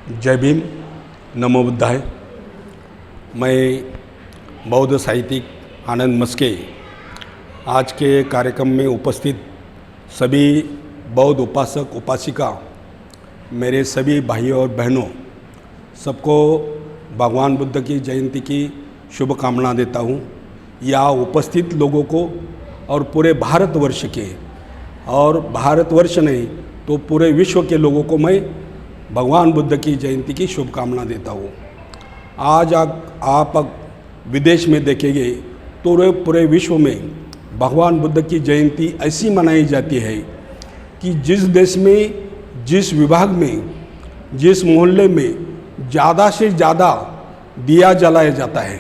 जय भीम, नमो बुद्धाय। मैं बौद्ध साहित्यिक आनंद मस्के आज के कार्यक्रम में उपस्थित सभी बौद्ध उपासक उपासिका, मेरे सभी भाइयों और बहनों, सबको भगवान बुद्ध की जयंती की शुभकामना देता हूँ। यहाँ उपस्थित लोगों को और पूरे भारतवर्ष के, और भारतवर्ष नहीं तो पूरे विश्व के लोगों को मैं भगवान बुद्ध की जयंती की शुभकामना देता हूँ। आज आप विदेश में देखेंगे तो पूरे विश्व में भगवान बुद्ध की जयंती ऐसी मनाई जाती है कि जिस देश में, जिस विभाग में, जिस मोहल्ले में ज़्यादा से ज़्यादा दिया जलाया जाता है,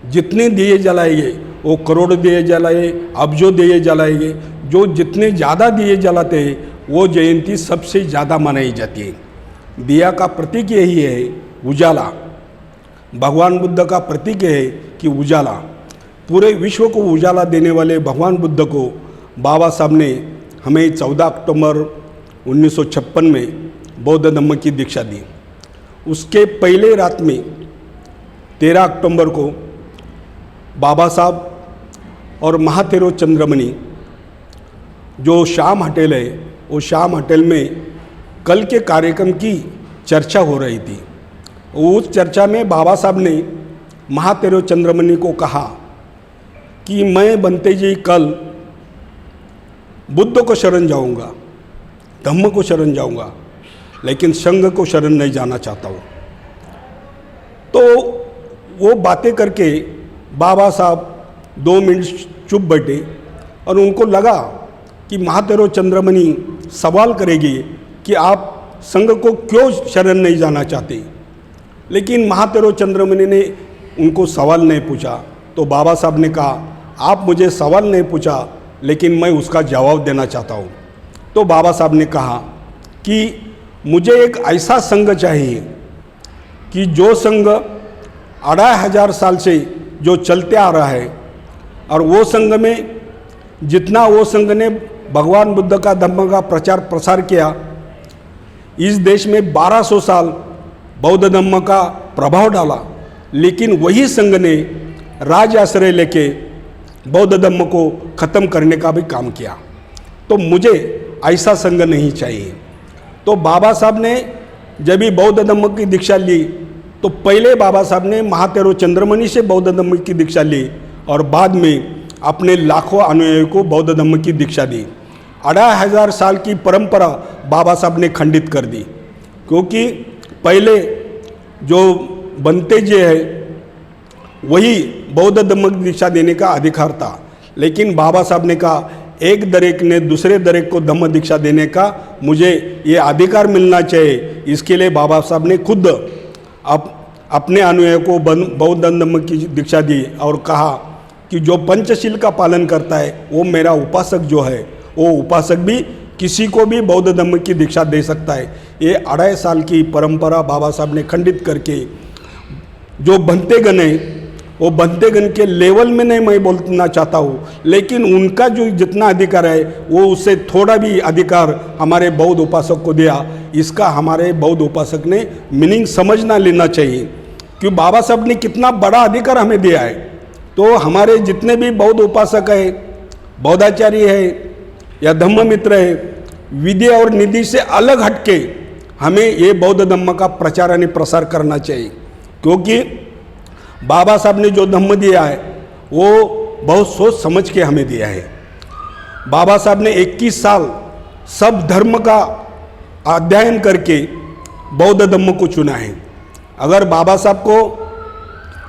जितने दिए जलाएंगे वो करोड़ दिए जलाए, अब्जों दिए जलाएंगे, जो जितने ज़्यादा दिए जलाते हैं वो जयंती सबसे ज़्यादा मनाई जाती है। दिया का प्रतीक यही है उजाला, भगवान बुद्ध का प्रतीक है कि उजाला, पूरे विश्व को उजाला देने वाले भगवान बुद्ध को बाबा साहब ने हमें 14 अक्टूबर 1956 में बौद्ध धम्म की दीक्षा दी। उसके पहले रात में 13 अक्टूबर को बाबा साहब और महाथेरो चंद्रमणि जो श्याम होटल है, वो श्याम होटल में कल के कार्यक्रम की चर्चा हो रही थी। उस चर्चा में बाबा साहब ने महाथेरो चंद्रमणि को कहा कि मैं बनते जी कल बुद्ध को शरण जाऊंगा, धम्म को शरण जाऊंगा, लेकिन संघ को शरण नहीं जाना चाहता हूँ। तो वो बातें करके बाबा साहब 2 मिनट चुप बैठे और उनको लगा कि महाथेरो चंद्रमणि सवाल करेगी कि आप संघ को क्यों शरण नहीं जाना चाहते, लेकिन महाथेरो चंद्रमणि ने उनको सवाल नहीं पूछा। तो बाबा साहब ने कहा, आप मुझे सवाल नहीं पूछा लेकिन मैं उसका जवाब देना चाहता हूँ। तो बाबा साहब ने कहा कि मुझे एक ऐसा संघ चाहिए कि जो संघ 2500 साल से जो चलते आ रहा है, और वो संघ में जितना वो संघ ने भगवान बुद्ध का धम्म का प्रचार प्रसार किया, इस देश में 1200 साल बौद्ध धम्म का प्रभाव डाला, लेकिन वही संघ ने राज आश्रय लेके बौद्ध धम्म को ख़त्म करने का भी काम किया। तो मुझे ऐसा संघ नहीं चाहिए। तो बाबा साहब ने जब भी बौद्ध धम्म की दीक्षा ली तो पहले बाबा साहब ने महाथेरो चंद्रमणि से बौद्ध धम्म की दीक्षा ली और बाद में अपने लाखों अनुयायियों को बौद्ध धम्म की दीक्षा दी। 2500 साल की परंपरा बाबा साहब ने खंडित कर दी, क्योंकि पहले जो बनते जी है वही बौद्ध धम्म की दीक्षा देने का अधिकार था, लेकिन बाबा साहब ने कहा एक दरेक ने दूसरे दरेक को धम्म दीक्षा देने का मुझे ये अधिकार मिलना चाहिए। इसके लिए बाबा साहब ने खुद अपने अनुयायियों को बौद्ध धम्म की दीक्षा दी और कहा कि जो पंचशील का पालन करता है वो मेरा उपासक जो है, वो उपासक भी किसी को भी बौद्ध धम्म की दीक्षा दे सकता है। ये 2.5 साल की परंपरा बाबा साहब ने खंडित करके जो बनतेगण है, वो बनतेगण के लेवल में नहीं मैं बोलना चाहता हूँ, लेकिन उनका जो जितना अधिकार है वो उससे थोड़ा भी अधिकार हमारे बौद्ध उपासक को दिया। इसका हमारे बौद्ध उपासक ने मीनिंग समझना लेना चाहिए कि बाबा साहब ने कितना बड़ा अधिकार हमें दिया है। तो हमारे जितने भी बौद्ध उपासक है, बौद्धाचार्य है या धम्म मित्र है, विधि और निधि से अलग हटके हमें ये बौद्ध धम्म का प्रचार और प्रसार करना चाहिए, क्योंकि बाबा साहब ने जो धम्म दिया है वो बहुत सोच समझ के हमें दिया है। बाबा साहब ने 21 साल सब धर्म का अध्ययन करके बौद्ध धम्म को चुना है। अगर बाबा साहब को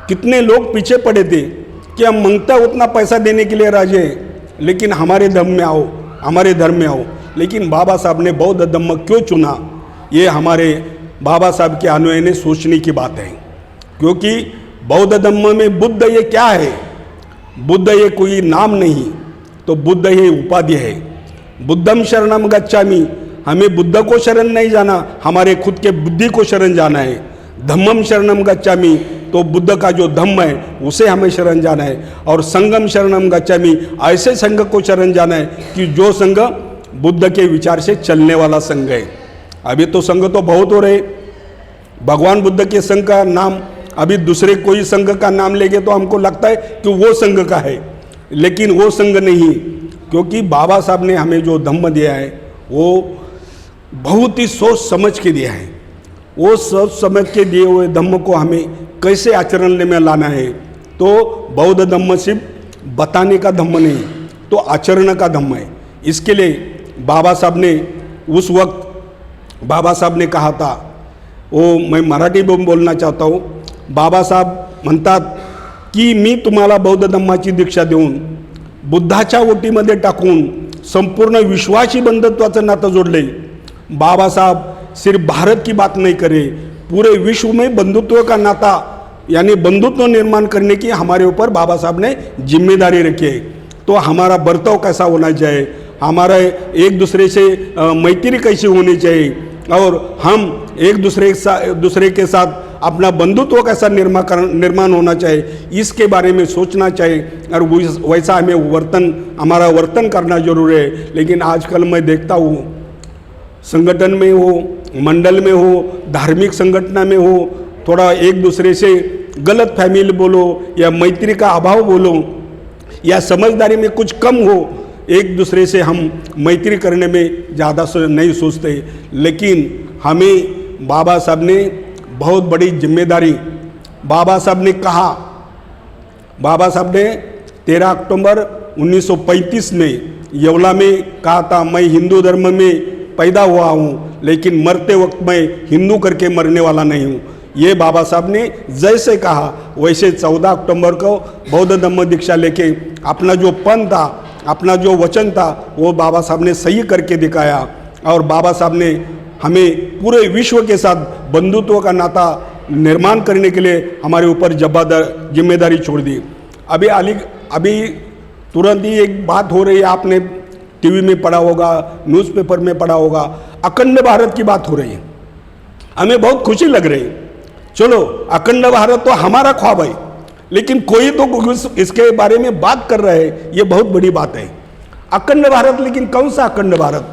कितने लोग पीछे पड़े थे कि हम मांगता उतना पैसा देने के लिए राजी हैं, लेकिन हमारे धर्म में आओ, हमारे धर्म में आओ, लेकिन बाबा साहब ने बौद्ध धम्म क्यों चुना, ये हमारे बाबा साहब के अनुयायी ने सोचने की बात है। क्योंकि बौद्ध धम्म में बुद्ध ये क्या है, बुद्ध ये कोई नाम नहीं, तो बुद्ध ये उपाधि है। बुद्धम शरणम गच्छामि, हमें बुद्ध को शरण नहीं जाना, हमारे खुद के बुद्धि को शरण जाना है। धम्मम शरणम गच्छामि, तो बुद्ध का जो धम्म है उसे हमें शरण जाना है। और संगम शरणम गच्छामि, ऐसे संघ को शरण जाना है कि जो संघ बुद्ध के विचार से चलने वाला संघ है। अभी तो संघ तो बहुत हो रहे, भगवान बुद्ध के संघ का नाम अभी दूसरे कोई संघ का नाम लेंगे तो हमको लगता है कि वो संघ का है, लेकिन वो संघ नहीं, क्योंकि बाबा साहब ने हमें जो धम्म दिया है वो बहुत ही सोच समझ के दिया है। वो सोच समझ के दिए हुए धम्म को हमें कैसे आचरण में लाना है, तो बौद्ध धम्म सिर्फ बताने का धम्म नहीं, तो आचरण का धम्म है। इसके लिए बाबा साहब ने उस वक्त बाबा साहब ने कहा था, वो मैं मराठी में बोलना चाहता हूँ, बाबा साहब म्हणतात की मी तुम्हाला बौद्ध धम्माची दीक्षा देऊन बुद्धाच्या ओटीमध्ये टाकून संपूर्ण विश्वाशी बंधुत्वाचं नातं जोड़ले। बाबा साहब सिर्फ भारत की बात नहीं करे, पूरे विश्व में बंधुत्व का नाता यानी बंधुत्व निर्माण करने की हमारे ऊपर बाबा साहब ने जिम्मेदारी रखी है। तो हमारा बर्ताव कैसा होना चाहिए, हमारा एक दूसरे से मैत्री कैसी होनी चाहिए, और हम एक दूसरे के साथ अपना बंधुत्व कैसा निर्माण होना चाहिए, इसके बारे में सोचना चाहिए, और वैसा हमें हमारा वर्तन करना जरूरी है। लेकिन आजकल मैं देखता हूँ संगठन में हो, मंडल में हो, धार्मिक संगठन में हो, थोड़ा एक दूसरे से गलत फहमी बोलो या मैत्री का अभाव बोलो या समझदारी में कुछ कम हो, एक दूसरे से हम मैत्री करने में ज़्यादा नहीं सोचते। लेकिन हमें बाबा साहब ने बहुत बड़ी जिम्मेदारी, बाबा साहब ने कहा, बाबा साहब ने 13 अक्टूबर 1935 में येवला में कहा था, मैं हिंदू धर्म में पैदा हुआ हूँ लेकिन मरते वक्त मैं हिंदू करके मरने वाला नहीं हूँ। ये बाबा साहब ने जैसे कहा वैसे 14 अक्टूबर को बौद्ध धम्म दीक्षा लेके अपना जो पन था, अपना जो वचन था, वो बाबा साहब ने सही करके दिखाया, और बाबा साहब ने हमें पूरे विश्व के साथ बंधुत्व का नाता निर्माण करने के लिए हमारे ऊपर जिम्मेदारी छोड़ दी। अभी तुरंत ही एक बात हो रही है, आपने टीवी में पढ़ा होगा, न्यूज़पेपर में पढ़ा होगा, अखंड भारत की बात हो रही है। हमें बहुत खुशी लग रही है। चलो, अखंड भारत तो हमारा ख्वाब है, लेकिन कोई तो इसके बारे में बात कर रहा है, ये बहुत बड़ी बात है। अखंड भारत, लेकिन कौन सा अखंड भारत?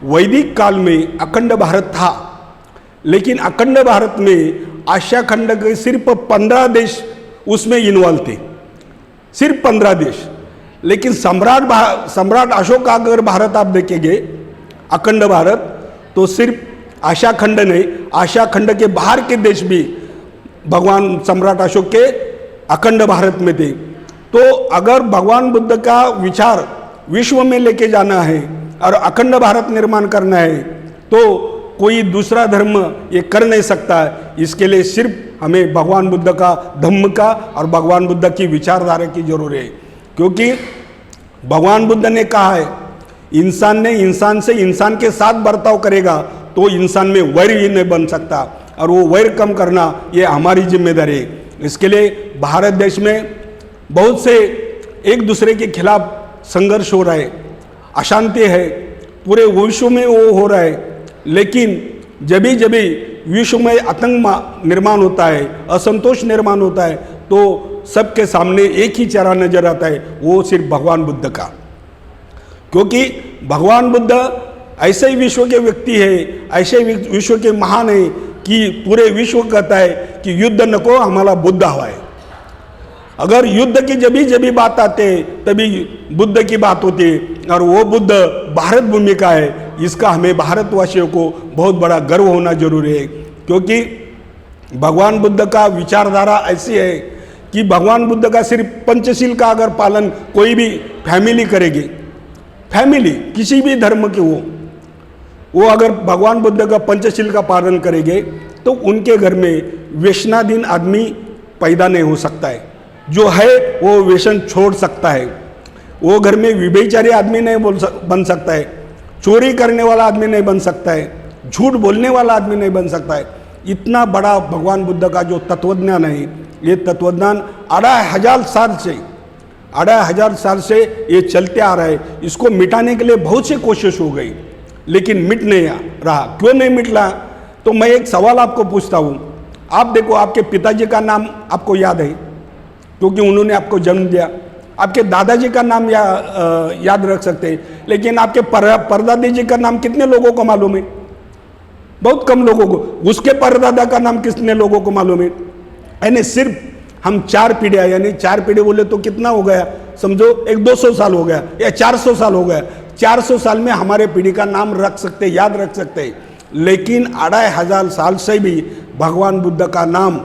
वैदिक काल में अखंड भारत था, लेकिन अखंड भारत में आशिया खंड के सिर्फ 15 देश उसमें इन्वॉल्व थे, सिर्फ 15 देश। लेकिन सम्राट अशोक का अगर भारत आप देखेंगे अखंड भारत, तो सिर्फ आशिया खंड नहीं, आशिया खंड के बाहर के देश भी भगवान सम्राट अशोक के अखंड भारत में थे। तो अगर भगवान बुद्ध का विचार विश्व में लेके जाना है और अखंड भारत निर्माण करना है, तो कोई दूसरा धर्म ये कर नहीं सकता है। इसके लिए सिर्फ हमें भगवान बुद्ध का धम्म का और भगवान बुद्ध की विचारधारा की जरूरत है, क्योंकि भगवान बुद्ध ने कहा है, इंसान ने इंसान से इंसान के साथ बर्ताव करेगा तो इंसान में वैर ही नहीं बन सकता, और वो वैर कम करना ये हमारी जिम्मेदारी है। इसके लिए भारत देश में बहुत से एक दूसरे के खिलाफ संघर्ष हो रहा है, अशांति है, पूरे विश्व में वो हो रहा है। लेकिन जब भी विश्व में आतंक निर्माण होता है, असंतोष निर्माण होता है, तो सबके सामने एक ही चेहरा नजर आता है, वो सिर्फ भगवान बुद्ध का। क्योंकि भगवान बुद्ध ऐसे ही विश्व के व्यक्ति है, ऐसे विश्व के महान है कि पूरे विश्व कहता है कि युद्ध नको, हमारा बुद्ध हवा है। अगर युद्ध की जब भी बात आते तभी बुद्ध की बात होती है, और वो बुद्ध भारत भूमि का है। इसका हमें भारतवासियों को बहुत बड़ा गर्व होना जरूरी है, क्योंकि भगवान बुद्ध का विचारधारा ऐसी है कि भगवान बुद्ध का सिर्फ पंचशील का अगर पालन कोई भी फैमिली करेगी, फैमिली किसी भी धर्म की वो अगर भगवान बुद्ध का पंचशील का पालन करेंगे तो उनके घर में व्यसनाधीन आदमी पैदा नहीं हो सकता है। जो है वो व्यसन छोड़ सकता है। वो घर में विभेचारी आदमी नहीं बन सकता है, चोरी करने वाला आदमी नहीं बन सकता है, झूठ बोलने वाला आदमी नहीं बन सकता है। इतना बड़ा भगवान बुद्ध का जो तत्वज्ञान है, ये तत्वज्ञान 2500 साल से ये चलते आ रहा है। इसको मिटाने के लिए बहुत सी कोशिश हो गई, लेकिन मिट नहीं रहा। क्यों नहीं मिट रहा? तो मैं एक सवाल आपको पूछता हूँ। आप देखो, आपके पिताजी का नाम आपको याद है क्योंकि उन्होंने आपको जन्म दिया। आपके दादाजी का नाम याद रख सकते हैं, लेकिन आपके परदादी जी का नाम कितने लोगों को मालूम है? बहुत कम लोगों को। उसके परदादा का नाम कितने लोगों को मालूम है? यानी सिर्फ हम 4 पीढ़ियाँ, यानी 4 पीढ़ी बोले तो कितना हो गया, समझो एक 200 साल हो गया या 400 साल हो गया। 400 साल में हमारे पीढ़ी का नाम रख सकते, याद रख सकते, लेकिन 2500 साल से भी भगवान बुद्ध का नाम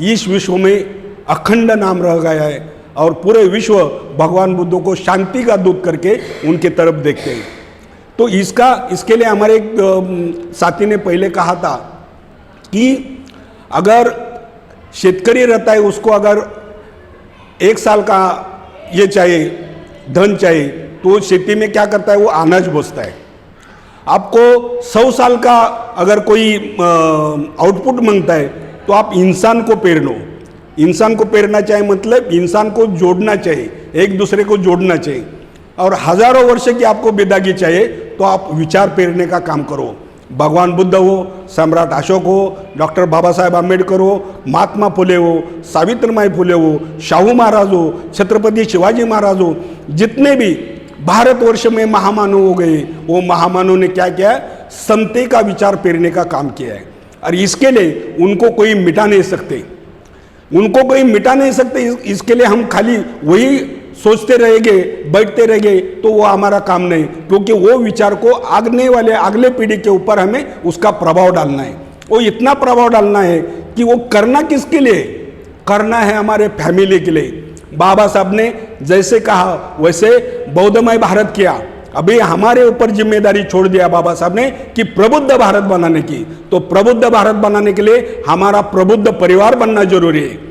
इस विश्व में अखंड नाम रह गया है और पूरे विश्व भगवान बुद्ध को शांति का दूत करके उनके तरफ देखते हैं। तो इसके लिए हमारे एक साथी ने पहले कहा था कि अगर शेतकरी रहता है, उसको अगर 1 साल का ये चाहिए, धन चाहिए, तो खेती में क्या करता है, वो अनाज बोसता है। आपको 100 साल का अगर कोई आउटपुट मांगता है तो आप इंसान को पेरनो, इंसान को पेरना चाहिए, मतलब इंसान को जोड़ना चाहिए, एक दूसरे को जोड़ना चाहिए। और हजारों वर्ष की आपको बेदागी चाहिए तो आप विचार पेरने का काम करो। भगवान बुद्ध हो, सम्राट अशोक हो, डॉक्टर बाबा साहेब आम्बेडकर हो, महात्मा फुले हो, सावित्रीबाई फुले हो, शाहू महाराज हो, छत्रपति शिवाजी महाराज हो, जितने भी भारतवर्ष में महामानव हो गए, वो महामानव ने क्या किया, समते का विचार पेरने का काम किया है। और इसके लिए उनको कोई मिटा नहीं सकते, उनको कोई मिटा नहीं सकते। इसके लिए हम खाली वही सोचते रहेंगे, बैठते रहेंगे तो वो हमारा काम नहीं, क्योंकि वो विचार को अगले पीढ़ी के ऊपर हमें उसका प्रभाव डालना है। वो इतना प्रभाव डालना है कि वो करना किसके लिए, करना है हमारे फैमिली के लिए। बाबा साहब ने जैसे कहा वैसे बौद्धमय भारत किया, अभी हमारे ऊपर जिम्मेदारी छोड़ दिया बाबा साहब ने कि प्रबुद्ध भारत बनाने की। तो प्रबुद्ध भारत बनाने के लिए हमारा प्रबुद्ध परिवार बनना जरूरी है।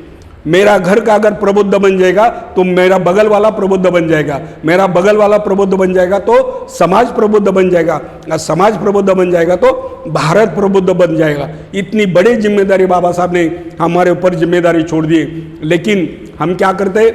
मेरा घर का अगर प्रबुद्ध बन जाएगा तो मेरा बगल वाला प्रबुद्ध बन जाएगा, मेरा बगल वाला प्रबुद्ध बन जाएगा तो समाज प्रबुद्ध बन जाएगा, और समाज प्रबुद्ध बन जाएगा तो भारत प्रबुद्ध बन जाएगा। इतनी बड़ी जिम्मेदारी बाबा साहब ने हमारे ऊपर जिम्मेदारी छोड़ दी, लेकिन हम क्या करते,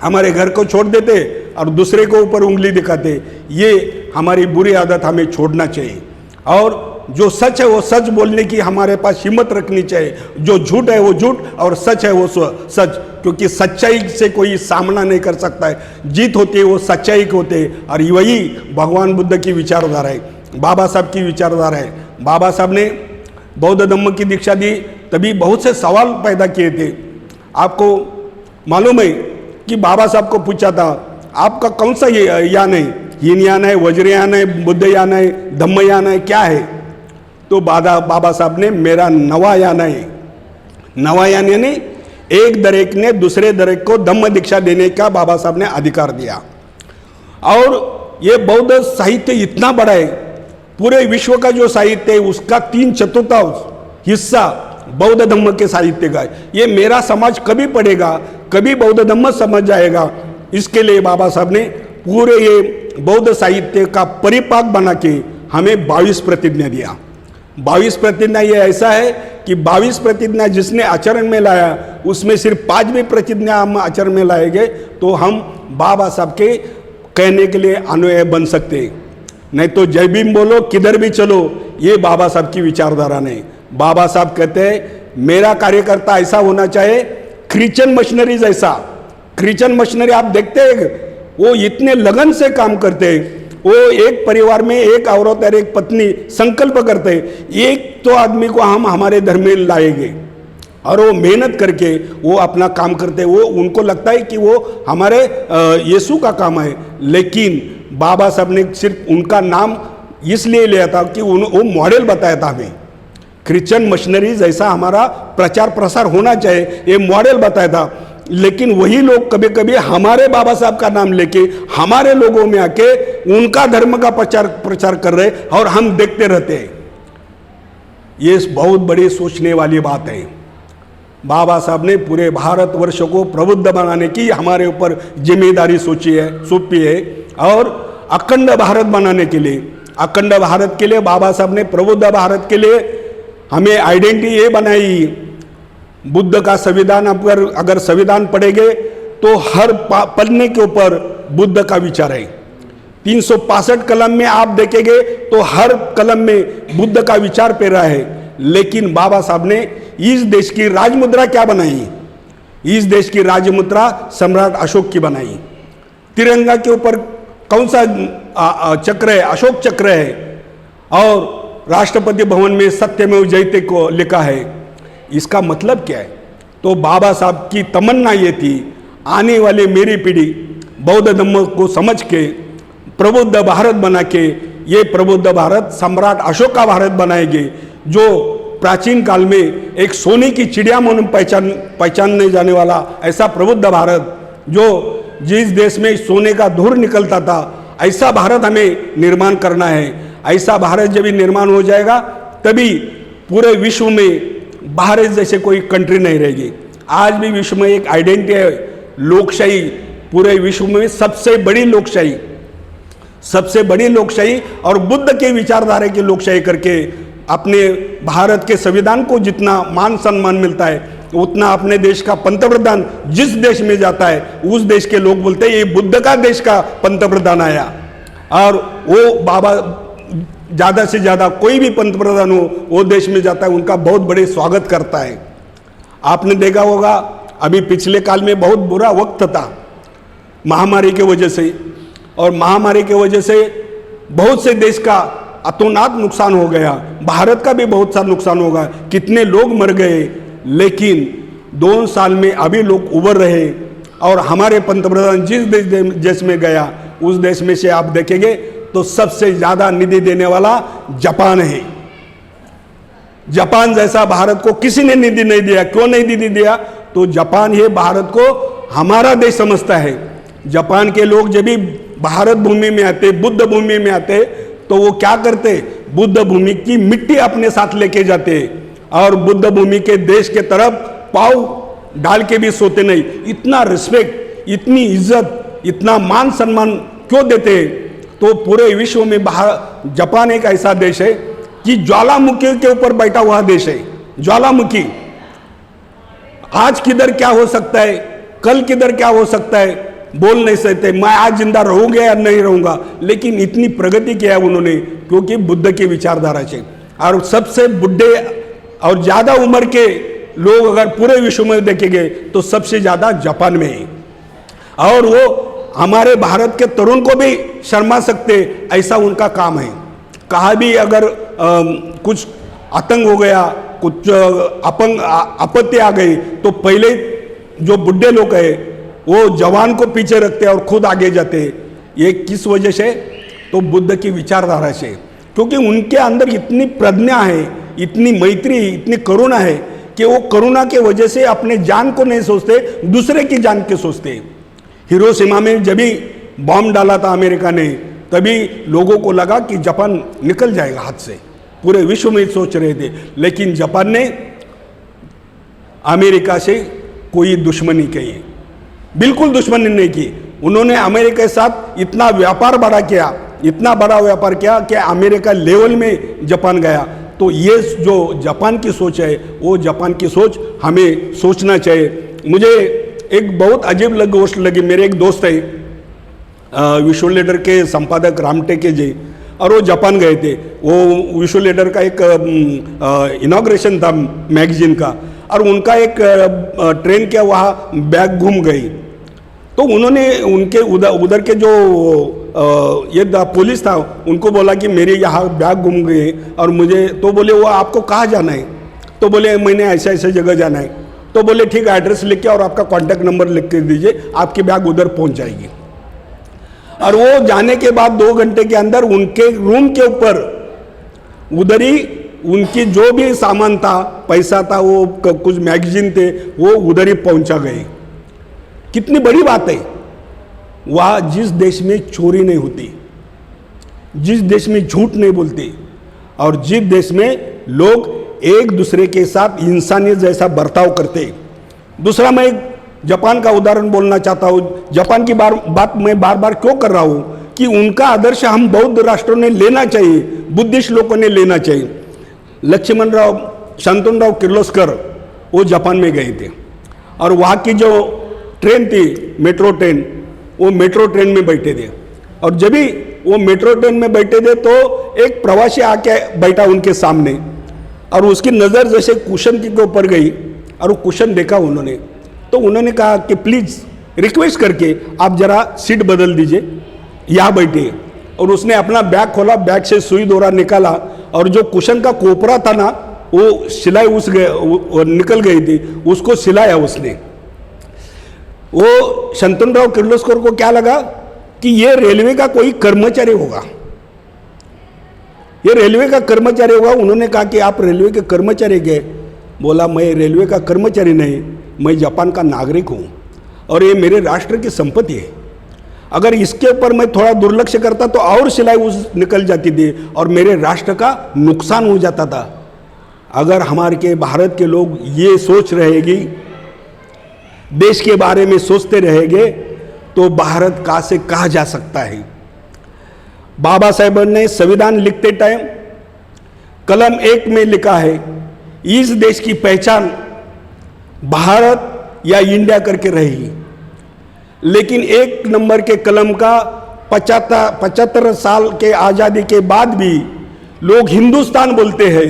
हमारे घर को छोड़ देते और दूसरे को ऊपर उंगली दिखाते। ये हमारी बुरी आदत हमें छोड़ना चाहिए, और जो सच है वो सच बोलने की हमारे पास हिम्मत रखनी चाहिए। जो झूठ है वो झूठ और सच है वो सच, क्योंकि सच्चाई से कोई सामना नहीं कर सकता है। जीत होती है वो सच्चाई की होती है, और वही भगवान बुद्ध की विचारधारा है, बाबा साहब की विचारधारा है। बाबा साहब ने बौद्ध धम्म की दीक्षा दी, तभी बहुत से सवाल पैदा किए थे। आपको मालूम है कि बाबा साहब को पूछा था आपका कौन सा यान है, हीनयान है, वज्रयान है, बुद्धयान है, धम्मयान है, क्या है? तो बाबा साहब ने मेरा नवायान है, नवायान यानी एक दरेक ने दूसरे दरेक को धम्म दीक्षा देने का बाबा साहब ने अधिकार दिया। और ये बौद्ध साहित्य इतना बड़ा है, पूरे विश्व का जो साहित्य है उसका 3/4 हिस्सा बौद्ध धम्म के साहित्य का है। ये मेरा समाज कभी पढ़ेगा, कभी बौद्ध धम्म समझ जाएगा। इसके लिए बाबा साहब ने पूरे ये बौद्ध साहित्य का परिपाक बना के हमें 22 प्रतिज्ञा दिया। 22 प्रतिज्ञा ये ऐसा है कि 22 प्रतिज्ञा जिसने आचरण में लाया, उसमें सिर्फ 5वीं प्रतिज्ञा हम आचरण में लाएंगे तो हम बाबा साहब के कहने के लिए अनुयायी बन सकते हैं। नहीं तो जय भीम बोलो, किधर भी चलो, ये बाबा साहब की विचारधारा नहीं। बाबा साहब कहते हैं मेरा कार्यकर्ता ऐसा होना चाहिए क्रिश्चियन मशीनरी जैसा। क्रिश्चियन मशीनरी आप देखते हैं वो इतने लगन से काम करते हैं, वो एक परिवार में एक औरत और एक पत्नी संकल्प करते हैं एक तो आदमी को हम हमारे धर्म में लाएंगे, और वो मेहनत करके वो अपना काम करते हैं। वो उनको लगता है कि वो हमारे यीशु का काम है, लेकिन बाबा साहब ने सिर्फ उनका नाम इसलिए लिया था कि वो मॉडल बताया था हमें। क्रिश्चियन मशीनरी जैसा हमारा प्रचार प्रसार होना चाहिए, ये मॉडल बताया था। लेकिन वही लोग कभी कभी हमारे बाबा साहब का नाम लेके हमारे लोगों में आके उनका धर्म का प्रचार कर रहे, और हम देखते रहते हैं। ये बहुत बड़ी सोचने वाली बात है। बाबा साहब ने पूरे भारतवर्ष को प्रबुद्ध बनाने की हमारे ऊपर जिम्मेदारी सौंपी है, और अखंड भारत बनाने के लिए, अखंड भारत के लिए बाबा साहब ने प्रबुद्ध भारत के लिए हमें आइडेंटिटी ये बनाई। बुद्ध का संविधान अगर संविधान पढ़ेंगे तो हर पन्ने के ऊपर बुद्ध का विचार है। 365 कलम में आप देखेंगे तो हर कलम में बुद्ध का विचार पे रहा है। लेकिन बाबा साहब ने इस देश की राजमुद्रा क्या बनाई? इस देश की राजमुद्रा सम्राट अशोक की बनाई। तिरंगा के ऊपर कौन सा चक्र है? अशोक चक्र है। और राष्ट्रपति भवन में सत्यमेव जयते को लिखा है, इसका मतलब क्या है? तो बाबा साहब की तमन्ना ये थी, आने वाले मेरी पीढ़ी बौद्ध धर्म को समझ के प्रबुद्ध भारत बना के, ये प्रबुद्ध भारत सम्राट अशोक का भारत बनाएंगे, जो प्राचीन काल में एक सोने की चिड़िया मन पहचानने जाने वाला ऐसा प्रबुद्ध भारत, जो जिस देश में सोने का धूर निकलता था, ऐसा भारत हमें निर्माण करना है। ऐसा भारत जब निर्माण हो जाएगा तभी पूरे विश्व में भारत जैसे कोई कंट्री नहीं रहेगी। आज भी विश्व में एक आइडेंटिटी है, लोकशाही, पूरे विश्व में सबसे बड़ी लोकशाही और बुद्ध के विचारधारा की लोकशाही करके अपने भारत के संविधान को जितना मान सम्मान मिलता है, उतना अपने देश का पंतप्रधान जिस देश में जाता है उस देश के लोग बोलते हैं ये बुद्ध का देश का पंतप्रधान आया। और वो बाबा ज़्यादा से ज़्यादा कोई भी पंतप्रधान हो वो देश में जाता है, उनका बहुत बड़े स्वागत करता है। आपने देखा होगा अभी पिछले काल में बहुत बुरा वक्त था महामारी के वजह से, और महामारी के वजह से बहुत से देश का अतोनात नुकसान हो गया, भारत का भी बहुत सा नुकसान होगा, कितने लोग मर गए। लेकिन 2 साल में अभी लोग उबर रहे, और हमारे पंतप्रधान जिस देश में गया उस देश में से आप देखेंगे तो सबसे ज़्यादा निधि देने वाला जापान है। जापान जैसा भारत को किसी ने निधि नहीं दिया। क्यों नहीं निधि दिया? तो जापान ये भारत को हमारा देश समझता है। जापान के लोग जब भी भारत भूमि में आते, बुद्ध भूमि में आते, तो वो क्या करते? बुद्ध भूमि की मिट्टी अपने साथ लेके जाते और बुद्ध भूमि के देश के तरफ पाँव डाल के भी सोते नहीं। इतना रिस्पेक्ट, इतनी इज्जत, इतना मान सम्मान क्यों देते? तो पूरे विश्व में जापान एक ऐसा देश है कि ज्वालामुखी के ऊपर बैठा हुआ देश है। ज्वालामुखी आज किधर क्या हो सकता है, कल किधर क्या हो सकता है, बोल नहीं सकते। मैं आज जिंदा रहूंगा या नहीं रहूंगा, लेकिन इतनी प्रगति किया उन्होंने क्योंकि बुद्ध की विचारधारा से। और सबसे बुढ़े और ज्यादा उम्र के लोग अगर पूरे विश्व में देखेंगे तो सबसे ज्यादा जापान में है। और वो हमारे भारत के तरुण को भी शर्मा सकते, ऐसा उनका काम है। कहा भी अगर कुछ आतंक हो गया, कुछ आपत्ति आ गई, तो पहले जो बुढ़े लोग हैं वो जवान को पीछे रखते और खुद आगे जाते। ये किस वजह से? तो बुद्ध की विचारधारा से, क्योंकि उनके अंदर इतनी प्रज्ञा है, इतनी मैत्री, इतनी करुणा है कि वो करुणा के वजह से अपने जान को नहीं सोचते, दूसरे की जान के सोचते। हिरोशिमा में जब भी बॉम्ब डाला था अमेरिका ने, तभी लोगों को लगा कि जापान निकल जाएगा हाथ से, पूरे विश्व में सोच रहे थे। लेकिन जापान ने अमेरिका से कोई दुश्मनी की, बिल्कुल दुश्मनी नहीं की। उन्होंने अमेरिका के साथ इतना व्यापार बड़ा किया, इतना बड़ा व्यापार किया कि अमेरिका लेवल में जापान गया। तो ये जो जापान की सोच है, वो जापान की सोच हमें सोचना चाहिए। मुझे एक बहुत अजीब गोष्ट लगी। मेरे एक दोस्त है विश्व लीडर के संपादक रामटेके जी, और वो जापान गए थे। वो विश्व लीडर का एक इनॉग्रेशन था मैगजीन का, और उनका एक ट्रेन के वहाँ बैग घूम गई। तो उन्होंने उनके उधर के जो ये पुलिस था उनको बोला कि मेरे यहाँ बैग घूम गए, और मुझे, तो बोले वो आपको कहाँ जाना है? तो बोले मैंने ऐसा ऐसा जगह जाना है। तो बोले ठीक है, एड्रेस लिख के और आपका कॉन्टैक्ट नंबर लिख के दीजिए, आपकी बैग उधर पहुँच जाएगी। और वो जाने के बाद 2 घंटे के अंदर उनके रूम के ऊपर उधर ही उनकी जो भी सामान था, पैसा था, वो कुछ मैगजीन थे, वो उधर ही पहुंचा गए। कितनी बड़ी बात है। वह जिस देश में चोरी नहीं होती, जिस देश में झूठ नहीं बोलते, और जिस देश में लोग एक दूसरे के साथ इंसानियत जैसा बर्ताव करते। दूसरा, मैं एक जापान का उदाहरण बोलना चाहता हूँ। जापान की बात मैं बार बार क्यों कर रहा हूँ कि उनका आदर्श हम बौद्ध राष्ट्रों ने लेना चाहिए, बुद्धिस्ट लोगों ने लेना चाहिए। लक्ष्मणराव शांतनुराव किर्लोस्कर वो जापान में गए थे, और वहाँ की जो ट्रेन थी, मेट्रो ट्रेन, वो मेट्रो ट्रेन में बैठे थे। और जब भी वो मेट्रो ट्रेन में बैठे थे तो एक प्रवासी आके बैठा उनके सामने, और उसकी नज़र जैसे कुशन के ऊपर गई, और वो कुशन देखा उन्होंने। तो उन्होंने कहा कि प्लीज़ रिक्वेस्ट करके आप ज़रा सीट बदल दीजिए, यहाँ बैठिए। और उसने अपना बैग खोला, बैग से सुई दोरा निकाला और जो कुशन का कोपरा था ना, वो सिलाई वो निकल गई थी, उसको सिलाया उसने। वो शंतनुराव किर्लोस्कर को क्या लगा कि ये रेलवे का कोई कर्मचारी होगा, ये रेलवे का कर्मचारी होगा। उन्होंने कहा कि आप रेलवे के कर्मचारी गए? बोला मैं रेलवे का कर्मचारी नहीं, मैं जापान का नागरिक हूँ और ये मेरे राष्ट्र की संपत्ति है। अगर इसके ऊपर मैं थोड़ा दुर्लक्ष्य करता तो और सिलाई उस निकल जाती थी और मेरे राष्ट्र का नुकसान हो जाता था। अगर हमारे के भारत के लोग ये सोच रहेगी, देश के बारे में सोचते रहेंगे, तो भारत कहाँ से कहा जा सकता है। बाबा साहेब ने संविधान लिखते टाइम कलम 1 में लिखा है, इस देश की पहचान भारत या इंडिया करके रहेगी। लेकिन 1 नंबर के कलम का 75 साल के आज़ादी के बाद भी लोग हिंदुस्तान बोलते हैं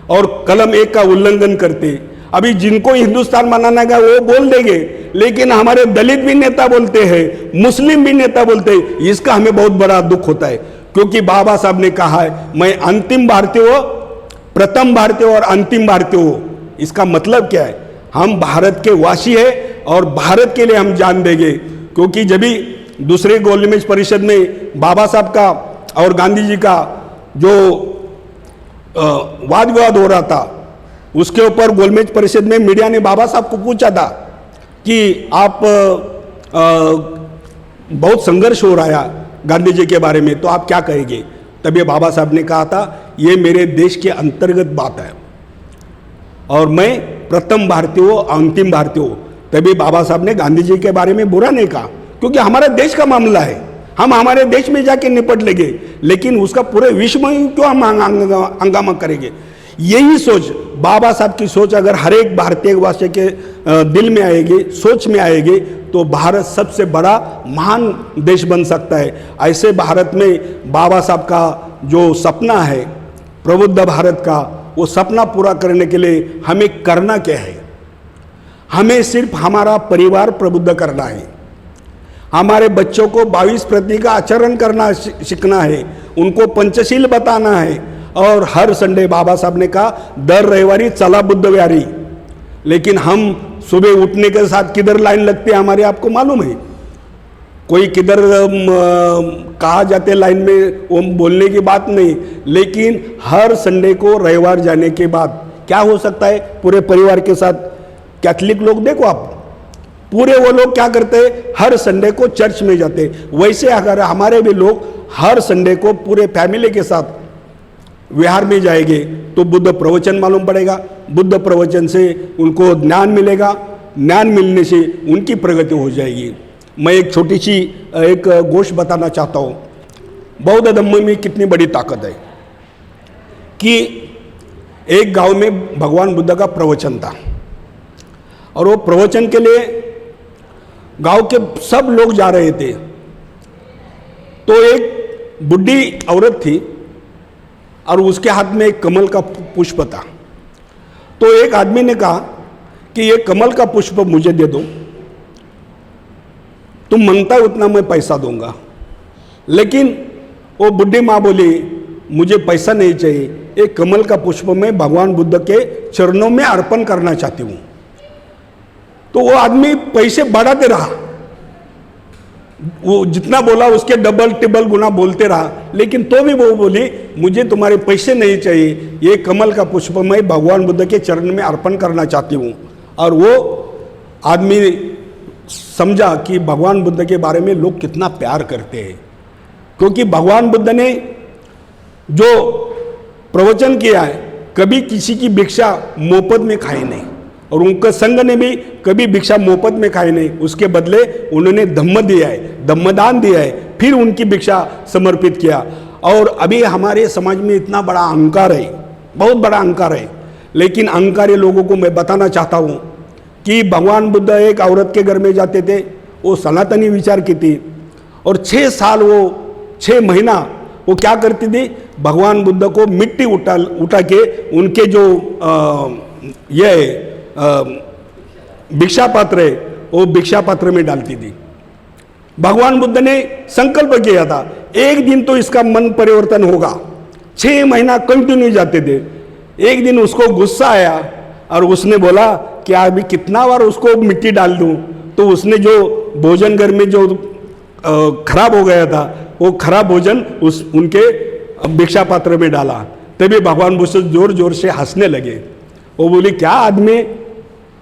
और कलम 1 का उल्लंघन करते। अभी जिनको हिंदुस्तान मनाना का वो बोल देंगे, लेकिन हमारे दलित भी नेता बोलते हैं, मुस्लिम भी नेता बोलते हैं। इसका हमें बहुत बड़ा दुख होता है, क्योंकि बाबा साहब ने कहा है मैं अंतिम भारतीय हो, प्रथम भारतीय और अंतिम भारतीय हो। इसका मतलब क्या है? हम भारत के वासी हैं और भारत के लिए हम जान देंगे। क्योंकि जब भी दूसरे गोलमेज परिषद में बाबा साहब का और गांधी जी का जो वाद विवाद हो रहा था, उसके ऊपर गोलमेज परिषद में मीडिया ने बाबा साहब को पूछा था कि आप बहुत संघर्ष हो रहा है गांधी जी के बारे में, तो आप क्या कहेंगे? तभी बाबा साहब ने कहा था ये मेरे देश के अंतर्गत बात है और मैं प्रथम भारतीय हो, अंतिम भारतीय हो। तभी बाबा साहब ने गांधी जी के बारे में बुरा नहीं कहा, क्योंकि हमारे देश का मामला है, हम हमारे देश में जाके निपट लेंगे। लेकिन उसका पूरे विश्व में क्यों हम हंगामा करेंगे? यही सोच, बाबा साहब की सोच अगर हर एक भारतीय वासी के दिल में आएगी, सोच में आएगी, तो भारत सबसे बड़ा महान देश बन सकता है। ऐसे भारत में बाबा साहब का जो सपना है प्रबुद्ध भारत का, वो सपना पूरा करने के लिए हमें करना क्या है? हमें सिर्फ हमारा परिवार प्रबुद्ध करना है, हमारे बच्चों को 22 प्रति का आचरण करना सीखना है, उनको पंचशील बताना है। और हर संडे बाबा साहब ने कहा दर रविवारी चला बुद्ध विहारी। लेकिन हम सुबह उठने के साथ किधर लाइन लगती है हमारे आपको मालूम है? कोई किधर कहा जाते लाइन में, वो बोलने की बात नहीं। लेकिन हर संडे को रविवार जाने के बाद क्या हो सकता है? पूरे परिवार के साथ कैथलिक लोग देखो आप, पूरे वो लोग क्या करते हैं? हर संडे को चर्च में जाते। वैसे अगर हमारे भी लोग हर संडे को पूरे फैमिली के साथ विहार में जाएंगे तो बुद्ध प्रवचन मालूम पड़ेगा, बुद्ध प्रवचन से उनको ज्ञान मिलेगा, ज्ञान मिलने से उनकी प्रगति हो जाएगी। मैं एक छोटी सी एक गोष्ट बताना चाहता हूँ। बौद्ध धर्म में कितनी बड़ी ताकत है कि एक गांव में भगवान बुद्ध का प्रवचन था और वो प्रवचन के लिए गांव के सब लोग जा रहे थे। तो एक बुढ़ी औरत थी और उसके हाथ में एक कमल का पुष्प था। तो एक आदमी ने कहा कि ये कमल का पुष्प मुझे दे दो, तुम मांगता है उतना मैं पैसा दूंगा। लेकिन वो बुढ़ी माँ बोली मुझे पैसा नहीं चाहिए, एक कमल का पुष्प मैं भगवान बुद्ध के चरणों में अर्पण करना चाहती हूँ। तो वो आदमी पैसे बढ़ाते रहा, वो जितना बोला उसके डबल टिबल गुना बोलते रहा। लेकिन तो भी वो बोली मुझे तुम्हारे पैसे नहीं चाहिए, ये कमल का पुष्प मैं भगवान बुद्ध के चरण में अर्पण करना चाहती हूँ। और वो आदमी समझा कि भगवान बुद्ध के बारे में लोग कितना प्यार करते हैं, क्योंकि भगवान बुद्ध ने जो प्रवचन किया है कभी किसी की भिक्षा मुफ्त में खाई नहीं और उनके संघ ने भी कभी भिक्षा मुफ्त में खाई नहीं। उसके बदले उन्होंने धम्म दिया है, धम्मदान दिया है, फिर उनकी भिक्षा समर्पित किया। और अभी हमारे समाज में इतना बड़ा अहंकार है, बहुत बड़ा अहंकार है। लेकिन अहंकारी लोगों को मैं बताना चाहता हूँ कि भगवान बुद्ध एक औरत के घर में जाते थे, वो सनातनी विचार की थी और 6 साल वो 6 महीना वो क्या करती थी? भगवान बुद्ध को मिट्टी उठा के उनके जो ये भिक्षा पात्र है वो भिक्षा पात्र में डालती थी। भगवान बुद्ध ने संकल्प किया था एक दिन तो इसका मन परिवर्तन होगा। 6 महीना कंटिन्यू जाते थे। एक दिन उसको गुस्सा आया और उसने बोला कि अभी कितना बार उसको मिट्टी डाल दूं। तो उसने जो भोजन घर में जो खराब हो गया था वो खराब भोजन उनके भिक्षा पात्र में डाला। तभी भगवान बुद्ध जोर जोर से हंसने लगे। वो बोले क्या आदमी,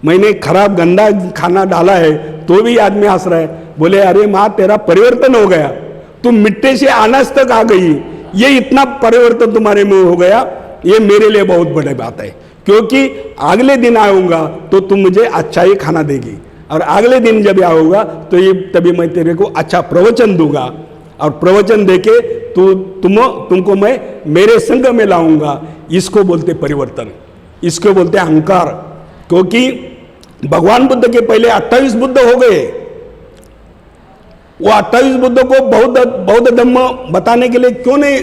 मैंने खराब गंदा खाना डाला है तो भी आदमी हंस रहा है। बोले अरे माँ तेरा परिवर्तन हो गया, तुम मिट्टी से अनाज तक आ गई, ये इतना परिवर्तन तुम्हारे में हो गया, ये मेरे लिए बहुत बड़ी बात है। क्योंकि अगले दिन आऊँगा तो तुम मुझे अच्छा ही खाना देगी, और अगले दिन जब आऊँगा तो ये तभी मैं तेरे को अच्छा प्रवचन दूंगा, और प्रवचन देके तुमको मैं मेरे संग में लाऊंगा। इसको बोलते परिवर्तन, इसको बोलते अहंकार। क्योंकि भगवान बुद्ध के पहले 28 बुद्ध हो गए। वो 28 बुद्ध को बौद्ध धम्म बताने के लिए क्यों नहीं,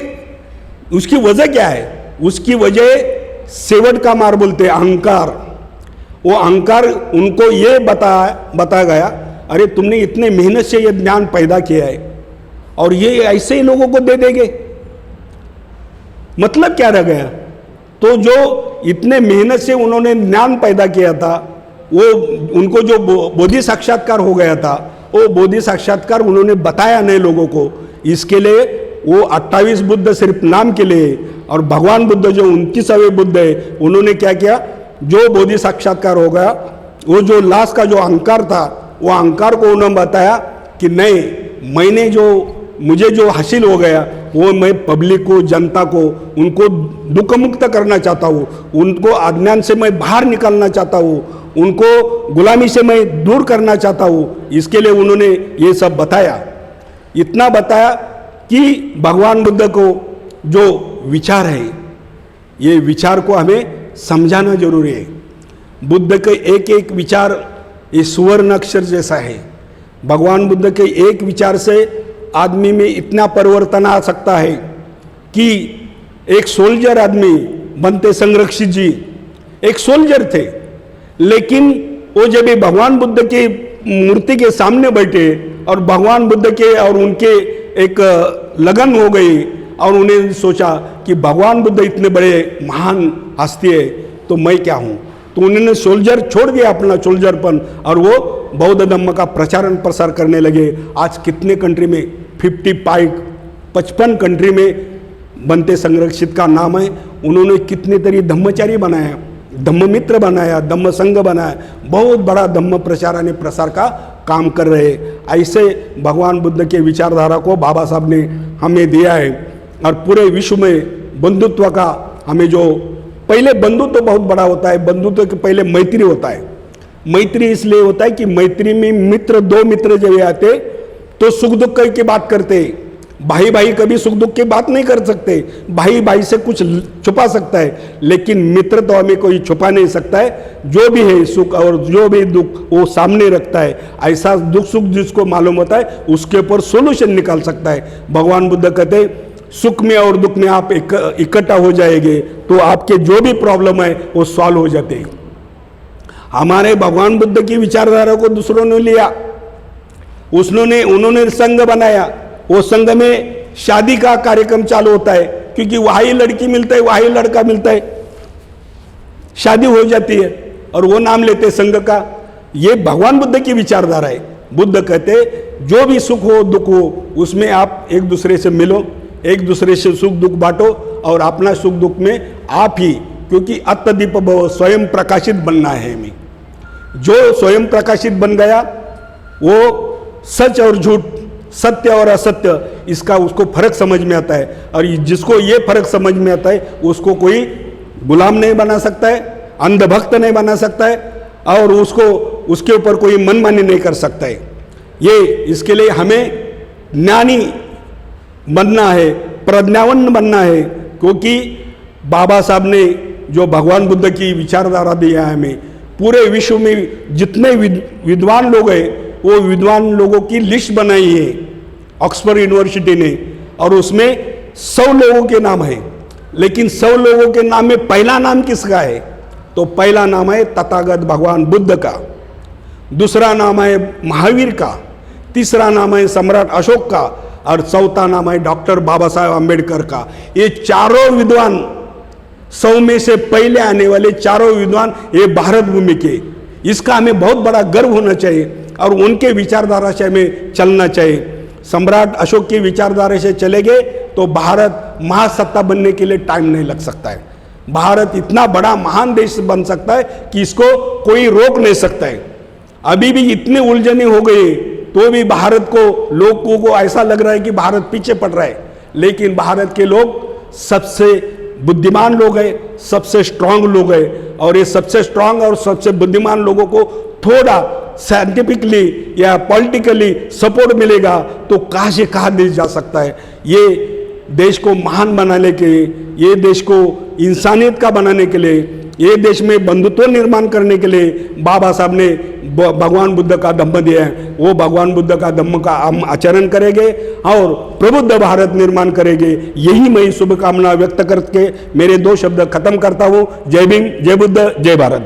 उसकी वजह क्या है? उसकी वजह सेवट का मार बोलते अहंकार। वो अहंकार उनको ये बता गया, अरे तुमने इतने मेहनत से ये ज्ञान पैदा किया है और ये ऐसे ही लोगों को दे देंगे, मतलब क्या रह गया? तो जो इतने मेहनत से उन्होंने ज्ञान पैदा किया था, वो उनको जो बोधि साक्षात्कार हो गया था, वो बोधि साक्षात्कार उन्होंने बताया नहीं लोगों को। इसके लिए वो 28 बुद्ध सिर्फ नाम के लिए, और भगवान बुद्ध जो 29वें बुद्ध है, उन्होंने क्या किया, जो बोधि साक्षात्कार हो गया, वो जो लास्ट का जो अहंकार था, वो अहंकार को उन्होंने बताया कि नहीं, मैंने मुझे जो हासिल हो गया वो मैं पब्लिक को, जनता को, उनको दुख मुक्त करना चाहता हूँ, उनको अज्ञान से मैं बाहर निकालना चाहता हूँ, उनको गुलामी से मैं दूर करना चाहता हूँ। इसके लिए उन्होंने ये सब बताया। इतना बताया कि भगवान बुद्ध को जो विचार है, ये विचार को हमें समझाना जरूरी है। बुद्ध के एक एक विचार ये सुवर्ण अक्षर जैसा है। भगवान बुद्ध के एक विचार से आदमी में इतना परिवर्तन आ सकता है कि एक सोल्जर आदमी बनते संरक्षित जी एक सोल्जर थे, लेकिन वो जब भगवान बुद्ध के मूर्ति के सामने बैठे और भगवान बुद्ध के और उनके एक लगन हो गई, और उन्हें सोचा कि भगवान बुद्ध इतने बड़े महान हस्ती है तो मैं क्या हूँ, तो उन्होंने सोल्जर छोड़ दिया अपना सोल्जरपन, और वो बौद्ध धम्म का प्रचारण प्रसार करने लगे। आज कितने कंट्री में 55 कंट्री में बनते संरक्षित का नाम है। उन्होंने कितने तरी धम्मचारी बनाया, धम्म मित्र बनाया, धम्म संघ बनाया, बहुत बड़ा धम्म प्रचार प्रसार का काम कर रहे। ऐसे भगवान बुद्ध के विचारधारा को बाबा साहब ने हमें दिया है, और पूरे विश्व में बंधुत्व का हमें जो पहले बंधुत्व बहुत बड़ा होता है, बंधुत्व के पहले मैत्री होता है। मैत्री इसलिए होता है कि मैत्री में मित्र, दो मित्र जब आते तो सुख दुख की बात करते। भाई भाई कभी सुख दुख की बात नहीं कर सकते, भाई भाई से कुछ छुपा सकता है, लेकिन मित्र तो हमें कोई छुपा नहीं सकता है। जो भी है सुख और जो भी दुख वो सामने रखता है। ऐसा दुख सुख जिसको मालूम होता है उसके ऊपर सोल्यूशन निकाल सकता है। भगवान बुद्ध कहते हैं सुख में और दुख में आप इकट्ठा हो जाएंगे तो आपके जो भी प्रॉब्लम है वो सॉल्व हो जाते हैं। हमारे भगवान बुद्ध की विचारधारा को दूसरों ने लिया, उन्होंने संघ बनाया। वो संघ में शादी का कार्यक्रम चालू होता है, क्योंकि वही लड़की मिलता है, वही लड़का मिलता है, शादी हो जाती है, और वो नाम लेते संघ का। ये भगवान बुद्ध की विचारधारा है। बुद्ध कहते जो भी सुख हो दुख हो उसमें आप एक दूसरे से मिलो, एक दूसरे से सुख दुख बांटो, और अपना सुख दुख में आप ही, क्योंकि अत्यदीप भव, स्वयं प्रकाशित बनना है हमें। जो स्वयं प्रकाशित बन गया वो सच और झूठ, सत्य और असत्य, इसका उसको फर्क समझ में आता है। और जिसको ये फर्क समझ में आता है उसको कोई गुलाम नहीं बना सकता है, अंधभक्त नहीं बना सकता है, और उसको उसके ऊपर कोई मनमानी नहीं कर सकता है। ये इसके लिए हमें ज्ञानी बनना है, प्रज्ञावान बनना है, क्योंकि बाबा साहब ने जो भगवान बुद्ध की विचारधारा दिया है हमें, पूरे विश्व में जितने विद्वान लोग हैं वो विद्वान लोगों की लिस्ट बनाई है ऑक्सफोर्ड यूनिवर्सिटी ने, और उसमें 100 लोगों के नाम है। लेकिन 100 लोगों के नाम में पहला नाम किसका है? तो पहला नाम है तथागत भगवान बुद्ध का, दूसरा नाम है महावीर का, तीसरा नाम है सम्राट अशोक का, और चौथा नाम है डॉक्टर बाबा साहेब आम्बेडकर का। ये चारों विद्वान 100 में से पहले आने वाले चारों विद्वान ये भारत भूमि के, इसका हमें बहुत बड़ा गर्व होना चाहिए और उनके विचारधारा से हमें चलना चाहिए। सम्राट अशोक की विचारधारा से चलेंगे तो भारत महासत्ता बनने के लिए टाइम नहीं लग सकता है। भारत इतना बड़ा महान देश बन सकता है कि इसको कोई रोक नहीं सकता है। अभी भी इतनी उलझने हो गई तो भी भारत को, लोगों को ऐसा लग रहा है कि भारत पीछे पड़ रहा है, लेकिन भारत के लोग सबसे बुद्धिमान लोग हैं, सबसे स्ट्रांग लोग हैं, और ये सबसे स्ट्रांग और सबसे बुद्धिमान लोगों को थोड़ा साइंटिफिकली या पॉलिटिकली सपोर्ट मिलेगा तो कहाँ से कहाँ देश जा सकता है। ये देश को महान बनाने के लिए, ये देश को इंसानियत का बनाने के लिए, ये देश में बंधुत्व निर्माण करने के लिए बाबा साहब ने भगवान बुद्ध का धम्म दिया है। वो भगवान बुद्ध का धम्म का हम आचरण करेंगे और प्रबुद्ध भारत निर्माण करेंगे। यही मैं शुभकामना व्यक्त करके मेरे 2 शब्द खत्म करता हूँ। जय भीम, जय बुद्ध, जय भारत।